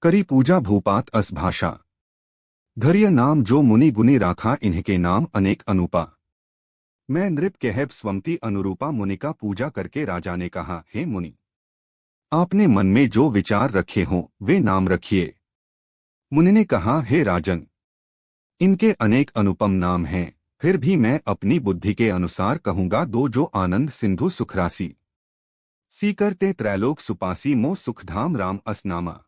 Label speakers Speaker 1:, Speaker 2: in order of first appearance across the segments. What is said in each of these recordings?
Speaker 1: करी पूजा भूपात अस भाषा। धर्य नाम जो मुनि गुनी राखा इन्हके नाम अनेक अनुपा। मैं नृप कहब स्वमति अनुरूपा मुनि का पूजा करके राजा ने कहा, हे मुनि, आपने मन में जो विचार रखे हों वे नाम रखिए। मुनि ने कहा, हे राजन, इनके अनेक अनुपम नाम हैं, फिर भी मैं अपनी बुद्धि के अनुसार कहूंगा दो जो आनंद सिंधु सुखरासी। सी करते त्रैलोक सुपासी मो सुखधाम राम असनामा।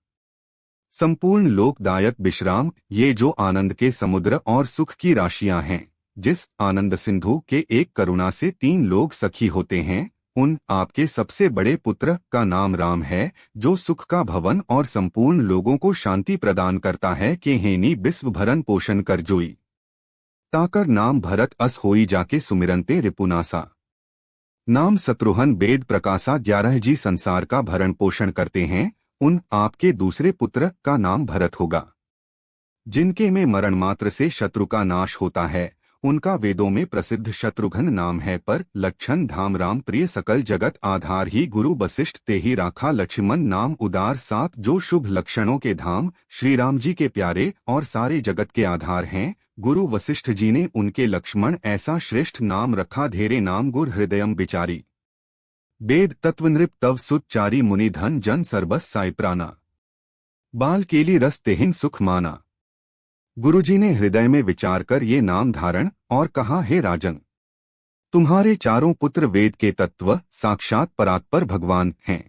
Speaker 1: संपूर्ण लोकदायक विश्राम, ये जो आनंद के समुद्र और सुख की राशियां हैं, जिस आनंद सिंधु के एक करुणा से तीन लोग सखी होते हैं, उन आपके सबसे बड़े पुत्र का नाम राम है, जो सुख का भवन और संपूर्ण लोगों को शांति प्रदान करता है कि हेनी विश्व भरण पोषण कर जोई। ताकर नाम भरत अस होई जाके सुमिरंते रिपुनासा। नाम शत्रुघ्न वेद प्रकाशा 11 जी संसार का भरण पोषण करते हैं, उन आपके दूसरे पुत्र का नाम भरत होगा, जिनके में मरण मात्र से शत्रु का नाश होता है। उनका वेदों में प्रसिद्ध शत्रुघ्न नाम है, पर लक्षण धाम राम प्रिय सकल जगत आधार ही गुरु वशिष्ठ ते ही राखा। लक्ष्मण नाम उदार सात जो शुभ लक्षणों के धाम, श्री राम जी के प्यारे और सारे जगत के आधार हैं। गुरु वशिष्ठ जी ने उनके लक्ष्मण ऐसा श्रेष्ठ नाम रखा, धेरे नाम गुर हृदयम बिचारी। वेद तत्व नृप तव सुत चारी मुनि धन जन सर्बस साई प्राणा। बाल केली रस तेहिन सुख माना। गुरुजी ने हृदय में विचार कर ये नाम धारण और कहा, हे राजन, तुम्हारे चारों पुत्र वेद के तत्व साक्षात परात्पर भगवान हैं,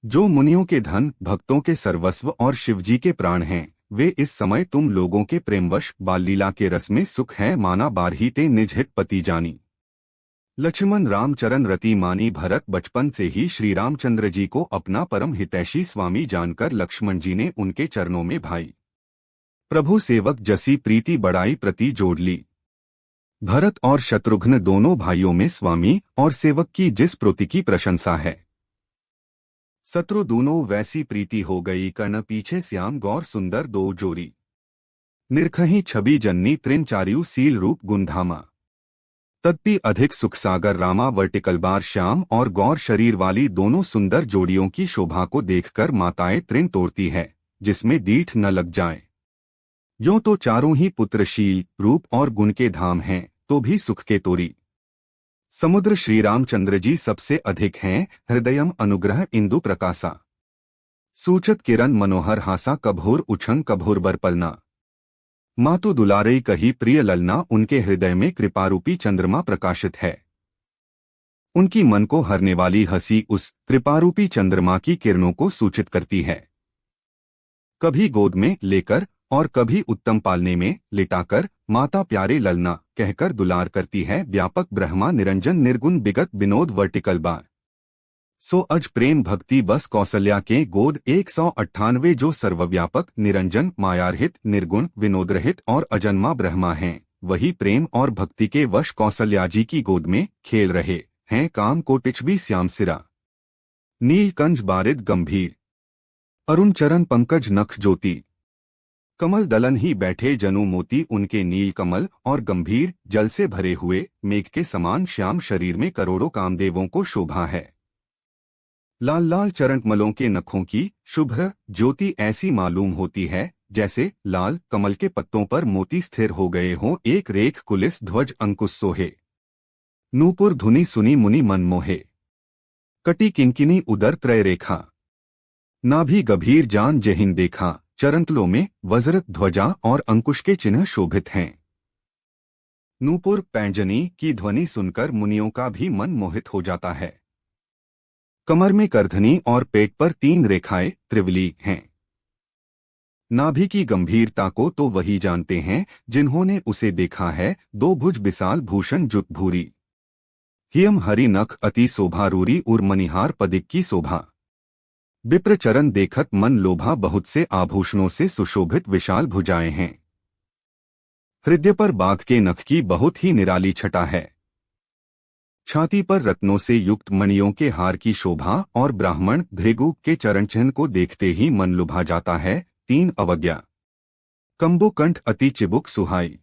Speaker 1: जो मुनियों के धन, भक्तों के सर्वस्व और शिवजी के प्राण हैं। वे इस समय तुम लोगों के प्रेमवश बाल लीला के रस में सुख है माना, बारही ते निज हित पति जानी। लक्ष्मण रामचरण रति मानी। भरत बचपन से ही श्री रामचंद्र जी को अपना परम हितैषी स्वामी जानकर लक्ष्मण जी ने उनके चरणों में भाई प्रभु सेवक जसी प्रीति बढ़ाई प्रति जोड़ ली। भरत और शत्रुघ्न दोनों भाइयों में स्वामी और सेवक की जिस प्रीति की प्रशंसा है, शत्रु दोनों वैसी प्रीति हो गई। कर्ण पीछे श्याम गौर सुंदर दो जोरी। निरखही छवि जन्नी त्रिन चार्यु सील रूप गुंधामा। तत्पि अधिक सुखसागर रामा। वर्टिकल बार श्याम और गौर शरीर वाली दोनों सुंदर जोड़ियों की शोभा को देखकर माताएं त्रिन तोड़ती है, जिसमें दीठ न लग जाए। यों तो चारों ही पुत्रशील, रूप और गुण के धाम हैं, तो भी सुख के तोरी। समुद्र श्री रामचंद्र जी सबसे अधिक हैं। हृदयम अनुग्रह इंदु प्रकाशा। सूचत किरण मनोहर हासा। कभोर उछंग कभोर बरपलना। मातु दुलारई कही प्रिय ललना। उनके हृदय में कृपारूपी चंद्रमा प्रकाशित है। उनकी मन को हरने वाली हंसी उस कृपारूपी चंद्रमा की किरणों को सूचित करती है। कभी गोद में लेकर और कभी उत्तम पालने में लिटाकर माता प्यारे ललना कहकर दुलार करती है। व्यापक ब्रह्मा निरंजन निर्गुण विगत विनोद। वर्टिकल बार सो अज प्रेम भक्ति बस कौशल्या के गोद। 198 जो सर्वव्यापक निरंजन मायारहित निर्गुण विनोदरहित और अजन्मा ब्रह्मा हैं, वही प्रेम और भक्ति के वश कौशल्या जी की गोद में खेल रहे हैं। काम कोटिचबी श्याम सिरा। नीलकंज बारिद गंभीर। अरुण चरण पंकज नख ज्योति। कमल दलन ही बैठे जनु मोती। उनके नील कमल और गंभीर जल से भरे हुए मेघ के समान श्याम शरीर में करोड़ों कामदेवों को शोभा है। लाल लाल चरण कमलों के नखों की शुभ्र ज्योति ऐसी मालूम होती है जैसे लाल कमल के पत्तों पर मोती स्थिर हो गए हों। एक रेख कुलिस ध्वज अंकुश सोहे। नूपुर धुनी सुनी मुनि मन मोहे। कटी किंकिनी उदर त्रय रेखा। नाभि गभीर जान जहिन देखा। चरणतलों में वज्र ध्वजा और अंकुश के चिन्ह शोभित हैं। नूपुर पैंजनी की ध्वनि सुनकर मुनियों का भी मन मोहित हो जाता है। कमर में करधनी और पेट पर 3 रेखाएं त्रिवली हैं। नाभि की गंभीरता को तो वही जानते हैं जिन्होंने उसे देखा है। 2 भुज विशाल भूषण जुट भूरी। हियम हरि नख अति शोभा रूरी। उर मनिहार पदिक की शोभा। विप्र चरण देखत मन लोभा। बहुत से आभूषणों से सुशोभित विशाल भुजाएं हैं। हृदय पर बाघ के नख की बहुत ही निराली छटा है। छाती पर रत्नों से युक्त मणियों के हार की शोभा और ब्राह्मण भृगु के चरण चिन्ह को देखते ही मन लुभा जाता है। 3 अवज्ञा। कंबो कंठ अति चिबुक सुहाई।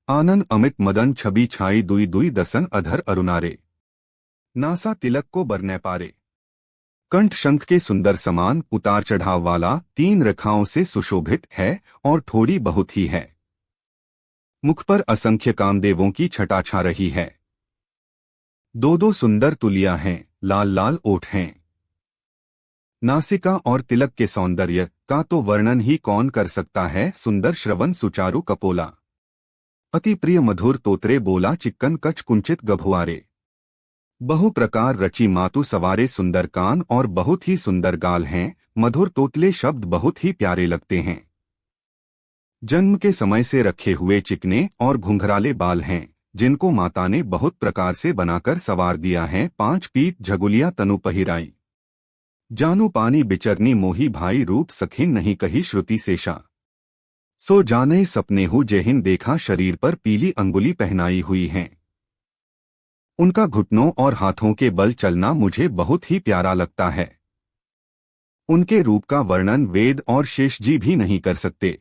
Speaker 1: आनन अमित मदन छवि छाई। दुई दुई दसन अधर अरुणारे। नासा तिलक को बरने पारे। कंठ शंख के सुंदर समान उतार चढ़ाव वाला 3 रेखाओं से सुशोभित है और थोड़ी बहुत ही है। मुख पर असंख्य कामदेवों की छटा छा रही है। 2 सुंदर तुलियां हैं, लाल लाल ओठ हैं। नासिका और तिलक के सौंदर्य का तो वर्णन ही कौन कर सकता है। सुंदर श्रवण सुचारु कपोला, अति प्रिय मधुर तोतरे बोला चिक्कन कच कुंचित गभुआरे। बहु प्रकार रची मातु सवारे सुंदर कान और बहुत ही सुंदर गाल हैं। मधुर तोतले शब्द बहुत ही प्यारे लगते हैं। जन्म के समय से रखे हुए चिकने और घुंघराले बाल हैं, जिनको माता ने बहुत प्रकार से बनाकर सवार दिया है। 5 पीठ झगुलिया तनु पहिराई, जानू पानी बिचरनी मोही भाई रूप सखिन नहीं कही श्रुति शेषा। सो जाने सपने हु जेहिन देखा शरीर पर पीली अंगुली पहनाई हुई हैं। उनका घुटनों और हाथों के बल चलना मुझे बहुत ही प्यारा लगता है। उनके रूप का वर्णन वेद और शेष जी भी नहीं कर सकते।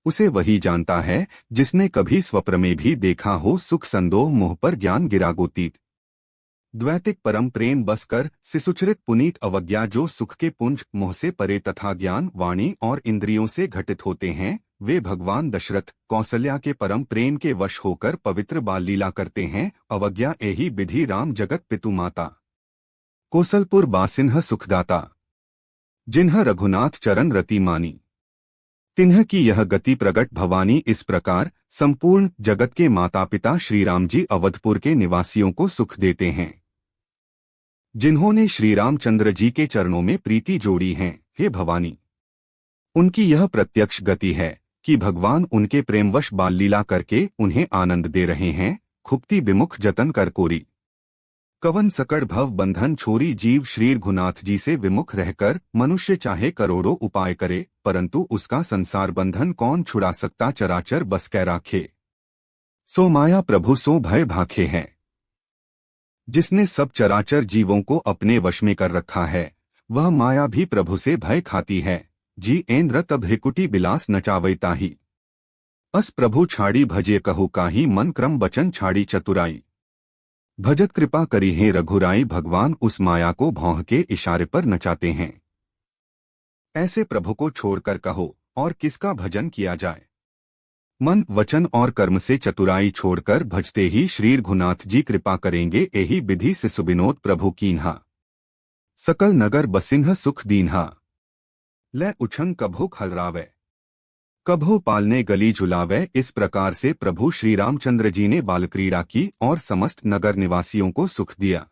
Speaker 1: उसे वही जानता है जिसने कभी स्वप्न में भी देखा हो। सुख संदोह मोह पर ज्ञान गिरागोतीत, द्वैतिक परम प्रेम बसकर सिसुचरित पुनीत अवज्ञा, जो सुख के पुंज मोह से परे तथा ज्ञान वाणी और इंद्रियों से घटित होते हैं, वे भगवान दशरथ कौसल्या के परम प्रेम के वश होकर पवित्र बाल लीला करते हैं। अवज्ञा एही विधि राम जगत पितु माता, कौसलपुर बासिन्ह सुखदाता, जिन्ह रघुनाथ चरण रति मानी, तिन्ह की यह गति प्रगट भवानी। इस प्रकार संपूर्ण जगत के माता पिता श्री राम जी अवधपुर के निवासियों को सुख देते हैं, जिन्होंने श्री रामचंद्र जी के चरणों में प्रीति जोड़ी है। हे भवानी, उनकी यह प्रत्यक्ष गति है कि भगवान उनके प्रेमवश बाल लीला करके उन्हें आनंद दे रहे हैं। खुप्ती विमुख जतन कर कोरी, कवन सकड़ भव बंधन छोरी। जीव श्री रघुनाथ जी से विमुख रहकर मनुष्य चाहे करोड़ों उपाय करे, परंतु उसका संसार बंधन कौन छुड़ा सकता। चराचर बस कै राखे, सो माया प्रभु सो भय भाखे है। जिसने सब चराचर जीवों को अपने वश में कर रखा है, वह माया भी प्रभु से भय खाती है। जी ऐन्द्र तब हिकुटी बिलास नचावई ताही, अस प्रभु छाड़ी भजे कहु काही। मन क्रम बचन छाड़ी चतुराई, भजत कृपा करी है रघुराई। भगवान उस माया को भौं के इशारे पर नचाते हैं। ऐसे प्रभु को छोड़कर कहो और किसका भजन किया जाए। मन वचन और कर्म से चतुराई छोड़कर भजते ही श्री रघुनाथ जी कृपा करेंगे। एही विधि से सुबिनोद प्रभु कीन्हा, सकल नगर बसिन्ह सुख दीन्हा। ले उछंग कभो खलरावे, कभो पालने गली झुलावे। इस प्रकार से प्रभु श्री रामचंद्र जी ने बाल क्रीड़ा की और समस्त नगर निवासियों को सुख दिया।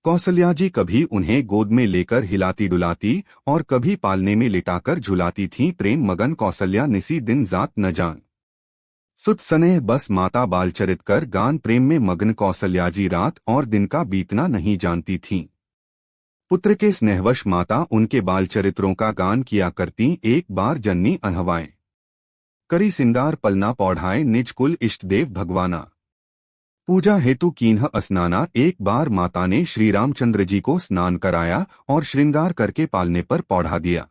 Speaker 1: कौसल्या जी कभी उन्हें गोद में लेकर हिलाती डुलाती और कभी पालने में लिटाकर झुलाती थीं। प्रेम मगन कौसल्या निसी दिन जात न जान, सुत स्नेह बस माता बालचरित कर गान। प्रेम में मग्न कौसल्या जी रात और दिन का बीतना नहीं जानती थीं। पुत्र के स्नेहवश माता उनके बालचरित्रों का गान किया करती। एक बार जननी अनहवाएं करी सिंगार पलना पौढ़ाए, निज कुल इष्ट देव भगवाना, पूजा हेतु कीन्ह स्नाना। एक बार माता ने श्री रामचंद्र जी को स्नान कराया और श्रृंगार करके पालने पर पौढ़ा दिया।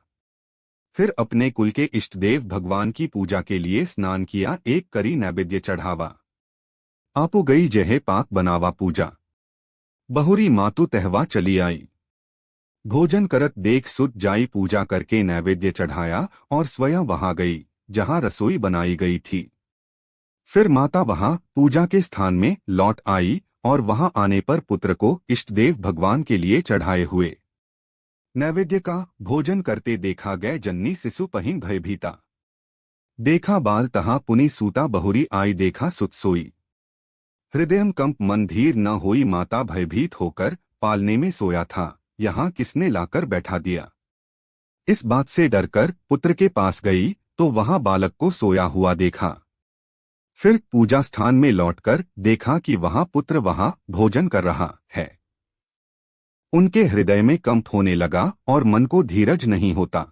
Speaker 1: फिर अपने कुल के इष्ट देव भगवान की पूजा के लिए स्नान किया। एक करी नैवेद्य चढ़ावा, आपू गई जहे पाक बनावा पूजा। बहुरी मातु तहवा चली आई, भोजन करत देख सुत जाई। पूजा करके नैवेद्य चढ़ाया और स्वयं वहां गई जहां रसोई बनाई गई थी। फिर माता वहां पूजा के स्थान में लौट आई और वहां आने पर पुत्र को इष्टदेव भगवान के लिए चढ़ाए हुए नैवेद्य का भोजन करते देखा गए। जननी शिशु पहिन भयभीता, देखा बाल तहा पुनि सूता। बहुरी आई देखा सुत सोई, हृदयम कंप मन धीर न होई। माता भयभीत होकर पालने में सोया था, यहाँ किसने लाकर बैठा दिया। इस बात से डरकर पुत्र के पास गई तो वहां बालक को सोया हुआ देखा। फिर पूजा स्थान में लौटकर देखा कि वहां पुत्र वहां भोजन कर रहा है। उनके हृदय में कंप होने लगा और मन को धीरज नहीं होता।